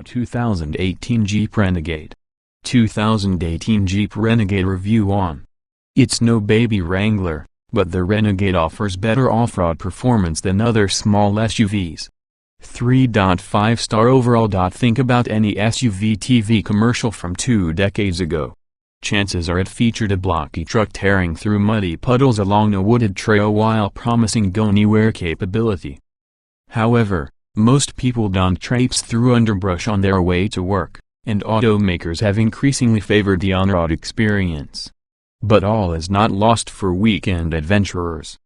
2018 Jeep Renegade. 2018 Jeep Renegade review on. It's no baby Wrangler, but the Renegade offers better off-road performance than other small SUVs. 3.5-star overall. Think about any SUV TV commercial from 2 decades ago. Chances are it featured a blocky truck tearing through muddy puddles along a wooded trail while promising go-anywhere capability. However, most people don't traipse through underbrush on their way to work, and automakers have increasingly favored the on-road experience. But all is not lost for weekend adventurers.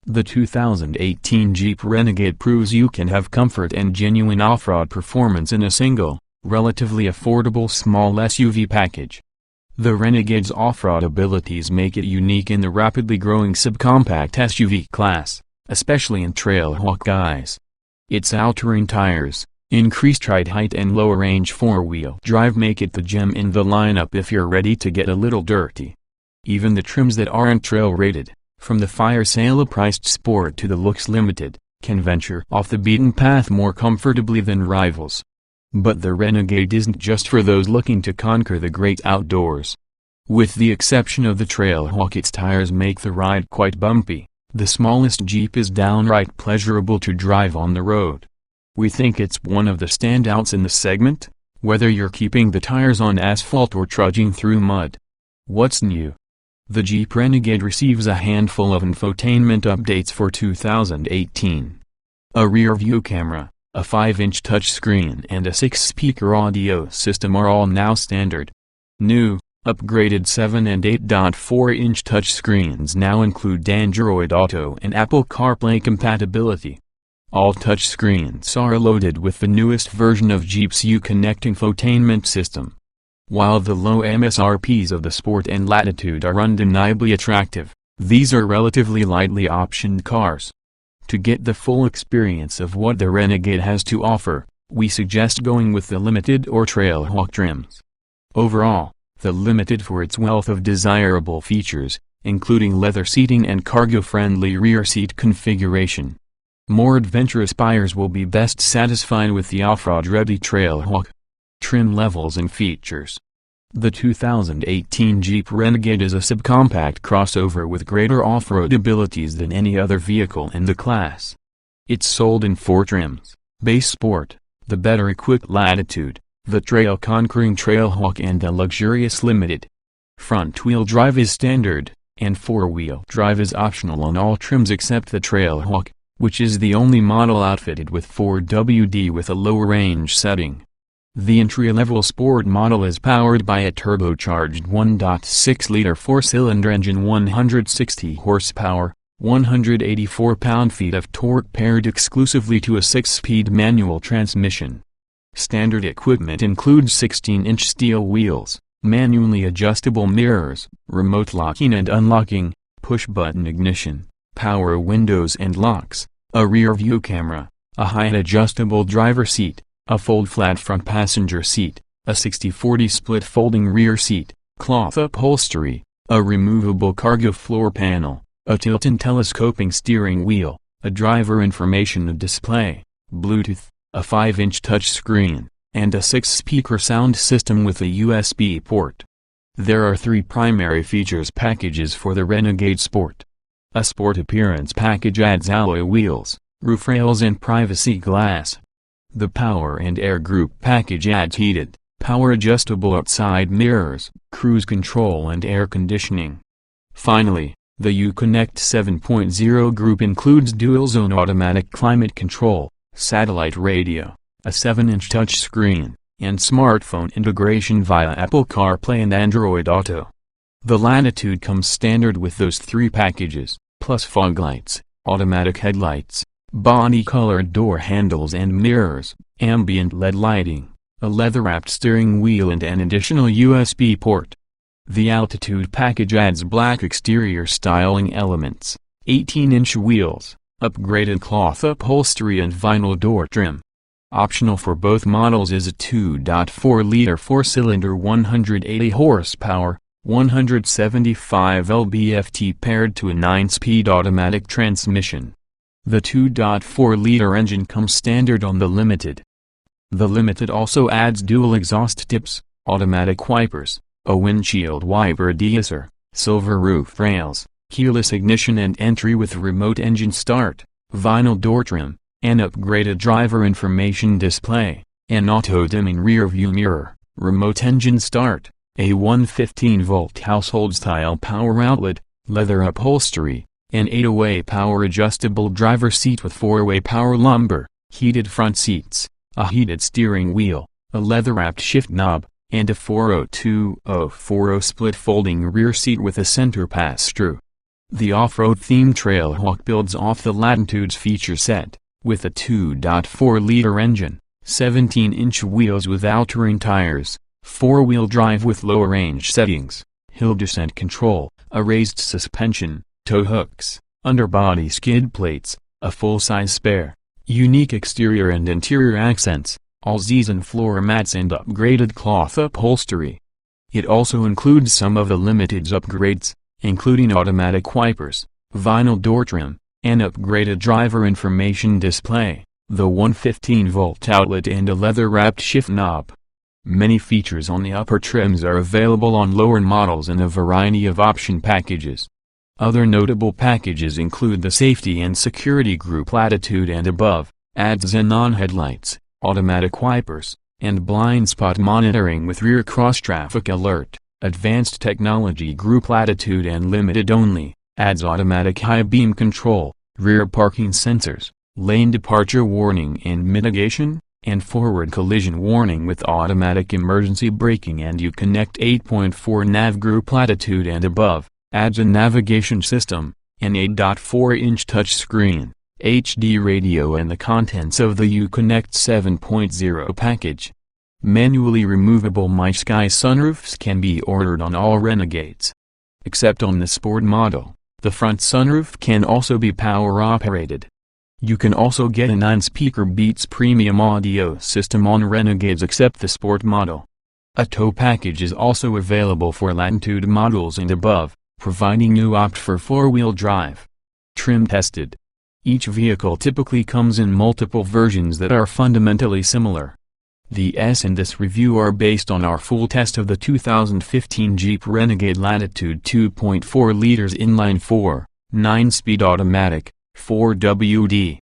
The 2018 Jeep Renegade proves you can have comfort and genuine off-road performance in a single, relatively affordable small SUV package. The Renegade's off-road abilities make it unique in the rapidly growing subcompact SUV class, especially in trailhawk guise. Its all-terrain tires, increased ride height and lower range four-wheel drive make it the gem in the lineup if you're ready to get a little dirty. Even the trims that aren't trail-rated, from the fire sale-priced Sport to the Looks Limited, can venture off the beaten path more comfortably than rivals. But the Renegade isn't just for those looking to conquer the great outdoors. With the exception of the Trailhawk, its tires make the ride quite bumpy. The smallest Jeep is downright pleasurable to drive on the road. We think it's one of the standouts in the segment, whether you're keeping the tires on asphalt or trudging through mud. What's new? The Jeep Renegade receives a handful of infotainment updates for 2018. A rear-view camera, a 5-inch touchscreen and a 6-speaker audio system are all now standard. New, upgraded 7 and 8.4-inch touchscreens now include Android Auto and Apple CarPlay compatibility. All touchscreens are loaded with the newest version of Jeep's Uconnect infotainment system. While the low MSRPs of the Sport and Latitude are undeniably attractive, these are relatively lightly optioned cars. To get the full experience of what the Renegade has to offer, we suggest going with the Limited or Trailhawk trims. Overall, the Limited for its wealth of desirable features, including leather seating and cargo-friendly rear seat configuration. More adventurous buyers will be best satisfied with the off-road-ready Trailhawk. Trim levels and features. The 2018 Jeep Renegade is a subcompact crossover with greater off-road abilities than any other vehicle in the class. It's sold in 4 trims: Base Sport, the better-equipped Latitude, the trail-conquering Trailhawk and the luxurious Limited. Front-wheel drive is standard, and four-wheel drive is optional on all trims except the Trailhawk, which is the only model outfitted with 4WD with a lower range setting. The entry-level Sport model is powered by a turbocharged 1.6-liter 4-cylinder engine, 160 horsepower, 184 pound-feet of torque paired exclusively to a 6-speed manual transmission. Standard equipment includes 16-inch steel wheels, manually adjustable mirrors, remote locking and unlocking, push-button ignition, power windows and locks, a rear-view camera, a height-adjustable driver seat, a fold-flat front passenger seat, a 60/40 split folding rear seat, cloth upholstery, a removable cargo floor panel, a tilt and telescoping steering wheel, a driver information display, Bluetooth, a 5-inch touchscreen, and a 6-speaker sound system with a USB port. There are 3 primary features packages for the Renegade Sport. A Sport Appearance package adds alloy wheels, roof rails and privacy glass. The Power and Air Group package adds heated, power-adjustable outside mirrors, cruise control and air conditioning. Finally, the Uconnect 7.0 group includes dual-zone automatic climate control, satellite radio, a 7-inch touchscreen, and smartphone integration via Apple CarPlay and Android Auto. The Latitude comes standard with those 3 packages, plus fog lights, automatic headlights, body-colored door handles and mirrors, ambient LED lighting, a leather-wrapped steering wheel and an additional USB port. The Altitude package adds black exterior styling elements, 18-inch wheels, upgraded cloth upholstery and vinyl door trim. Optional for both models is a 2.4-liter 4-cylinder 180 horsepower, 175 lb-ft paired to a 9-speed automatic transmission. The 2.4-liter engine comes standard on the Limited. The Limited also adds dual exhaust tips, automatic wipers, a windshield wiper deucer, silver roof rails, keyless ignition and entry with remote engine start, vinyl door trim, an upgraded driver information display, an auto-dimming rear-view mirror, remote engine start, a 115-volt household-style power outlet, leather upholstery, an 8-way power-adjustable driver seat with 4-way power lumbar, heated front seats, a heated steering wheel, a leather-wrapped shift knob, and a 402/040 split folding rear seat with a center pass-through. The off-road themed Trailhawk builds off the Latitude's feature set, with a 2.4-liter engine, 17-inch wheels with all-terrain tires, 4-wheel drive with lower range settings, hill descent control, a raised suspension, tow hooks, underbody skid plates, a full-size spare, unique exterior and interior accents, all-season floor mats and upgraded cloth upholstery. It also includes some of the Limited's upgrades, including automatic wipers, vinyl door trim, an upgraded driver information display, the 115-volt outlet and a leather-wrapped shift knob. Many features on the upper trims are available on lower models in a variety of option packages. Other notable packages include the Safety and Security Group Latitude and Above, adds xenon headlights, automatic wipers, and blind spot monitoring with rear cross-traffic alert. Advanced Technology Group Latitude and Limited only, adds automatic high beam control, rear parking sensors, lane departure warning and mitigation, and forward collision warning with automatic emergency braking. And Uconnect 8.4 Nav Group Latitude and Above, adds a navigation system, an 8.4-inch touchscreen, HD radio and the contents of the Uconnect 7.0 package. Manually removable MySky sunroofs can be ordered on all Renegades. Except on the Sport model, the front sunroof can also be power-operated. You can also get a 9-speaker Beats premium audio system on Renegades except the Sport model. A tow package is also available for Latitude models and above, providing you opt for 4-wheel drive. Trim tested. Each vehicle typically comes in multiple versions that are fundamentally similar. The S in this review are based on our full test of the 2015 Jeep Renegade Latitude 2.4 liters inline-4, 9-speed automatic, 4WD.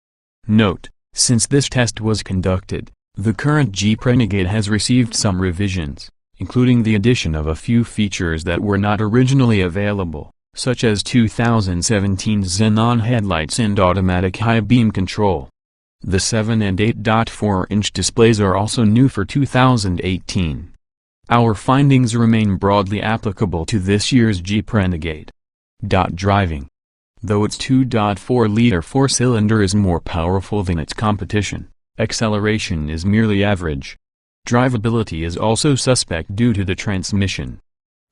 Note, since this test was conducted, the current Jeep Renegade has received some revisions, including the addition of a few features that were not originally available, such as 2017 xenon headlights and automatic high beam control. The 7 and 8.4-inch displays are also new for 2018. Our findings remain broadly applicable to this year's Jeep Renegade. Driving. Though its 2.4-liter 4-cylinder is more powerful than its competition, acceleration is merely average. Drivability is also suspect due to the transmission.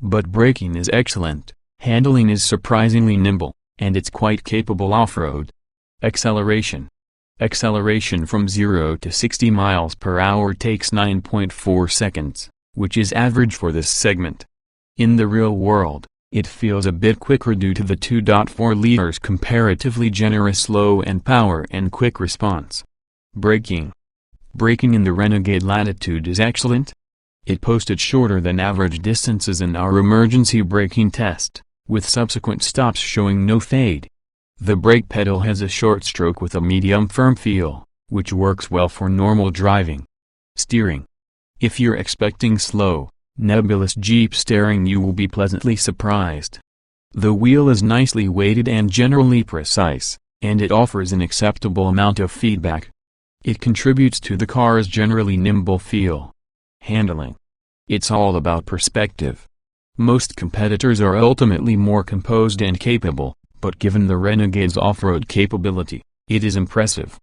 But braking is excellent, handling is surprisingly nimble, and it's quite capable off-road. Acceleration. Acceleration from 0 to 60 miles per hour takes 9.4 seconds, which is average for this segment. In the real world, it feels a bit quicker due to the 2.4 liters comparatively generous slow and power and quick response. Braking. Braking in the Renegade Latitude is excellent. It posted shorter than average distances in our emergency braking test, with subsequent stops showing no fade. The brake pedal has a short stroke with a medium firm feel, which works well for normal driving. Steering. If you're expecting slow, nebulous Jeep steering, you will be pleasantly surprised. The wheel is nicely weighted and generally precise, and it offers an acceptable amount of feedback. It contributes to the car's generally nimble feel. Handling. It's all about perspective. Most competitors are ultimately more composed and capable, but given the Renegade's off-road capability, it is impressive.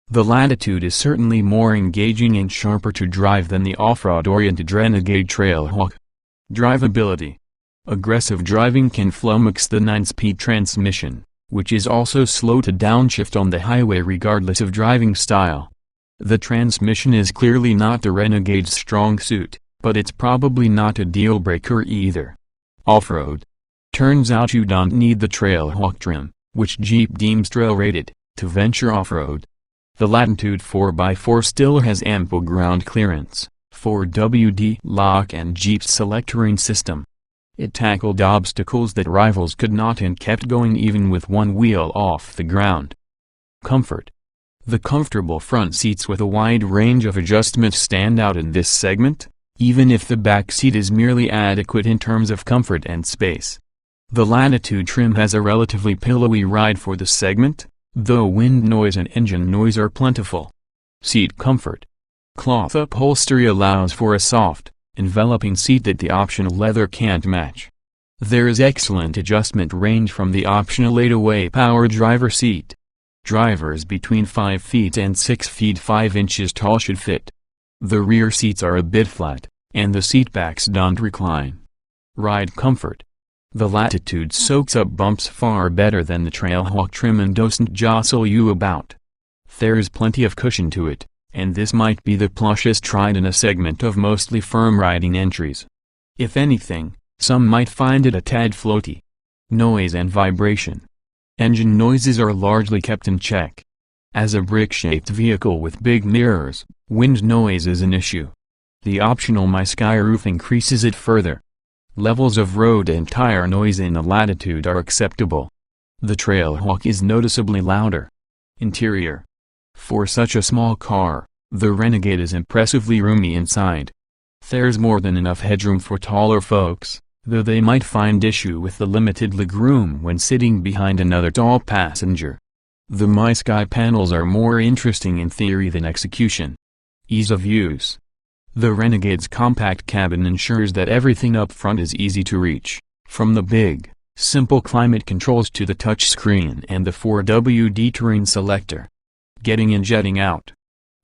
The Latitude is certainly more engaging and sharper to drive than the off-road-oriented Renegade Trailhawk. Drivability. Aggressive driving can flummox the 9-speed transmission, which is also slow to downshift on the highway regardless of driving style. The transmission is clearly not the Renegade's strong suit, but it's probably not a deal-breaker either. Off-road. Turns out you don't need the Trailhawk trim, which Jeep deems trail-rated, to venture off-road. The Latitude 4x4 still has ample ground clearance, 4WD lock and Jeep's Selec-Terrain system. It tackled obstacles that rivals could not and kept going even with one wheel off the ground. Comfort. The comfortable front seats with a wide range of adjustments stand out in this segment, even if the back seat is merely adequate in terms of comfort and space. The Latitude trim has a relatively pillowy ride for the segment, though wind noise and engine noise are plentiful. Seat comfort. Cloth upholstery allows for a soft, enveloping seat that the optional leather can't match. There is excellent adjustment range from the optional 8-way power driver seat. Drivers between 5 feet and 6 feet 5 inches tall should fit. The rear seats are a bit flat, and the seatbacks don't recline. Ride comfort. The Latitude soaks up bumps far better than the Trailhawk trim and doesn't jostle you about. There's plenty of cushion to it, and this might be the plushest ride in a segment of mostly firm riding entries. If anything, some might find it a tad floaty. Noise and vibration. Engine noises are largely kept in check. As a brick-shaped vehicle with big mirrors, wind noise is an issue. The optional My Sky roof increases it further. Levels of road and tire noise in the Latitude are acceptable. The Trailhawk is noticeably louder. Interior. For such a small car, the Renegade is impressively roomy inside. There's more than enough headroom for taller folks, though they might find issue with the limited legroom when sitting behind another tall passenger. The My Sky panels are more interesting in theory than execution. Ease of use. The Renegade's compact cabin ensures that everything up front is easy to reach, from the big, simple climate controls to the touchscreen and the 4WD terrain selector. Getting in, jetting out.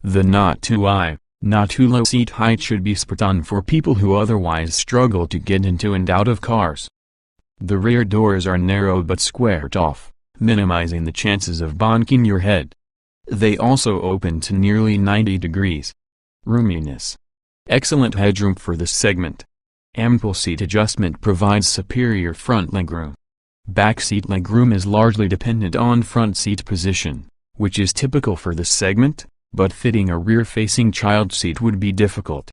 The not too high, not too low seat height should be spot on for people who otherwise struggle to get into and out of cars. The rear doors are narrow but squared off, minimizing the chances of bonking your head. They also open to nearly 90 degrees. Roominess. Excellent headroom for this segment. Ample seat adjustment provides superior front legroom. Back seat legroom is largely dependent on front seat position, which is typical for this segment, but fitting a rear-facing child seat would be difficult.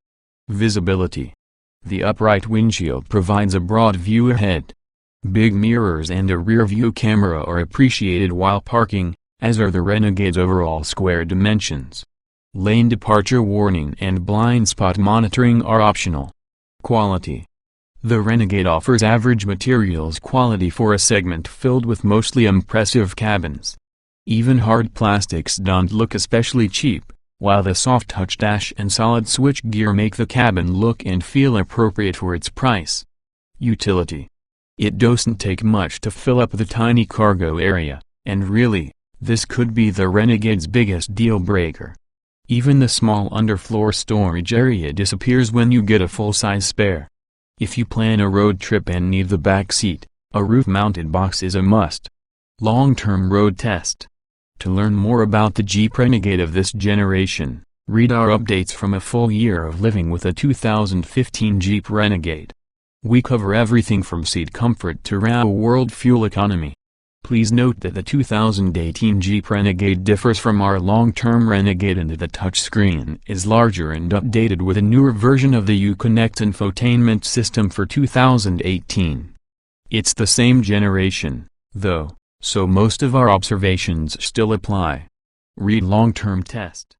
Visibility. The upright windshield provides a broad view ahead. Big mirrors and a rear-view camera are appreciated while parking, as are the Renegade's overall square dimensions. Lane departure warning and blind spot monitoring are optional. Quality. The Renegade offers average materials quality for a segment filled with mostly impressive cabins. Even hard plastics don't look especially cheap, while the soft touch dash and solid switch gear make the cabin look and feel appropriate for its price. Utility. It doesn't take much to fill up the tiny cargo area, and really, this could be the Renegade's biggest deal breaker. Even the small underfloor storage area disappears when you get a full-size spare. If you plan a road trip and need the back seat, a roof-mounted box is a must. Long-term road test. To learn more about the Jeep Renegade of this generation, read our updates from a full year of living with a 2015 Jeep Renegade. We cover everything from seat comfort to real-world fuel economy. Please note that the 2018 Jeep Renegade differs from our long-term Renegade in that the touchscreen is larger and updated with a newer version of the Uconnect infotainment system for 2018. It's the same generation, though, so most of our observations still apply. Read long-term test.